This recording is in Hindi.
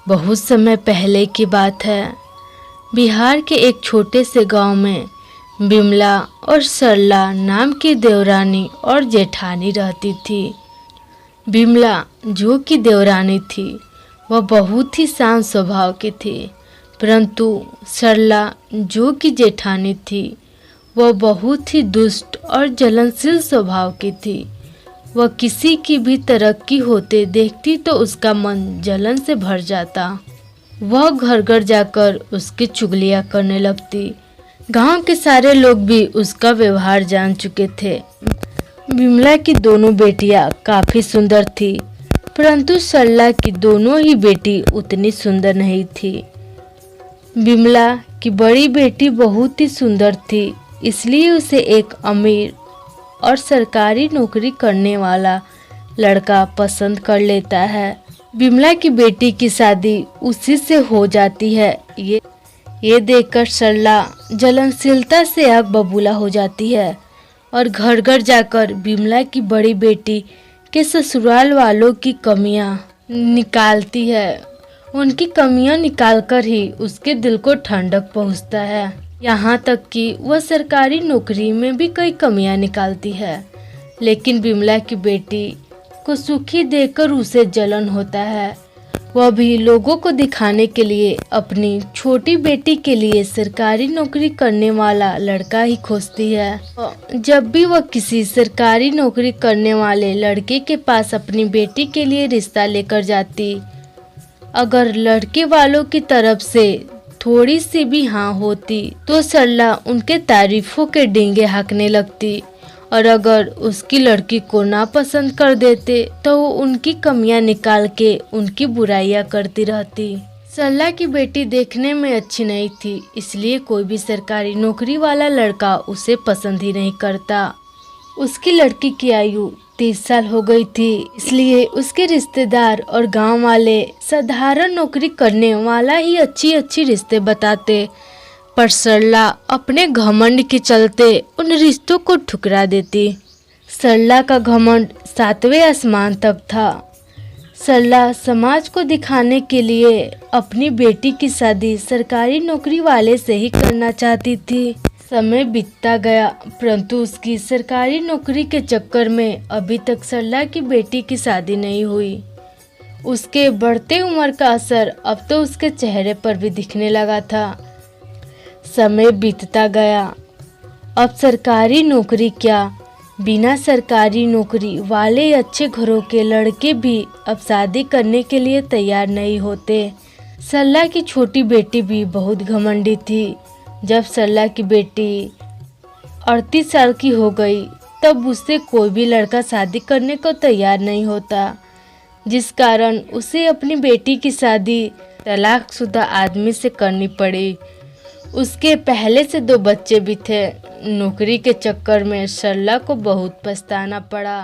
बहुत समय पहले की बात है। बिहार के एक छोटे से गांव में बिमला और सरला नाम की देवरानी और जेठानी रहती थी। बिमला जो कि देवरानी थी वह बहुत ही शांत स्वभाव की थी, परंतु सरला जो कि जेठानी थी वह बहुत ही दुष्ट और जलनशील स्वभाव की थी। वह किसी की भी तरक्की होते देखती तो उसका मन जलन से भर जाता। वह घर घर जाकर उसकी चुगलियां करने लगती। गांव के सारे लोग भी उसका व्यवहार जान चुके थे। बिमला की दोनों बेटियां काफी सुंदर थी, परंतु सरला की दोनों ही बेटी उतनी सुंदर नहीं थी। बिमला की बड़ी बेटी बहुत ही सुंदर थी, इसलिए उसे एक अमीर और सरकारी नौकरी करने वाला लड़का पसंद कर लेता है। बिमला की बेटी की शादी उसी से हो जाती है। ये देखकर सरला जलनशीलता से आग बबूला हो जाती है और घर घर जाकर बिमला की बड़ी बेटी के ससुराल वालों की कमियां निकालती है। उनकी कमियां निकालकर ही उसके दिल को ठंडक पहुंचता है। यहाँ तक कि वह सरकारी नौकरी में भी कई कमियां निकालती है, लेकिन बिमला की बेटी को सुखी देखकर उसे जलन होता है। वह भी लोगों को दिखाने के लिए अपनी छोटी बेटी के लिए सरकारी नौकरी करने वाला लड़का ही खोजती है। जब भी वह किसी सरकारी नौकरी करने वाले लड़के के पास अपनी बेटी के लिए रिश्ता लेकर जाती, अगर लड़के वालों की तरफ से थोड़ी सी भी हाँ होती तो सरला उनके तारीफों के डींगे हाँकने लगती, और अगर उसकी लड़की को नापसंद कर देते तो वो उनकी कमियां निकाल के उनकी बुराइयां करती रहती। सरला की बेटी देखने में अच्छी नहीं थी, इसलिए कोई भी सरकारी नौकरी वाला लड़का उसे पसंद ही नहीं करता। उसकी लड़की की आयु 30 साल हो गई थी, इसलिए उसके रिश्तेदार और गांव वाले साधारण नौकरी करने वाला ही अच्छी रिश्ते बताते, पर सरला अपने घमंड के चलते उन रिश्तों को ठुकरा देती। सरला का घमंड 7वें आसमान तक था। सरला समाज को दिखाने के लिए अपनी बेटी की शादी सरकारी नौकरी वाले से ही करना चाहती थी। समय बीतता गया, परंतु उसकी सरकारी नौकरी के चक्कर में अभी तक सरला की बेटी की शादी नहीं हुई। उसके बढ़ते उम्र का असर अब तो उसके चेहरे पर भी दिखने लगा था। समय बीतता गया, अब सरकारी नौकरी क्या, बिना सरकारी नौकरी वाले अच्छे घरों के लड़के भी अब शादी करने के लिए तैयार नहीं होते। सरला की छोटी बेटी भी बहुत घमंडी थी। जब सरला की बेटी 38 साल की हो गई, तब उससे कोई भी लड़का शादी करने को तैयार नहीं होता, जिस कारण उसे अपनी बेटी की शादी तलाकशुदा आदमी से करनी पड़ी। उसके पहले से 2 बच्चे भी थे। नौकरी के चक्कर में सरला को बहुत पछताना पड़ा।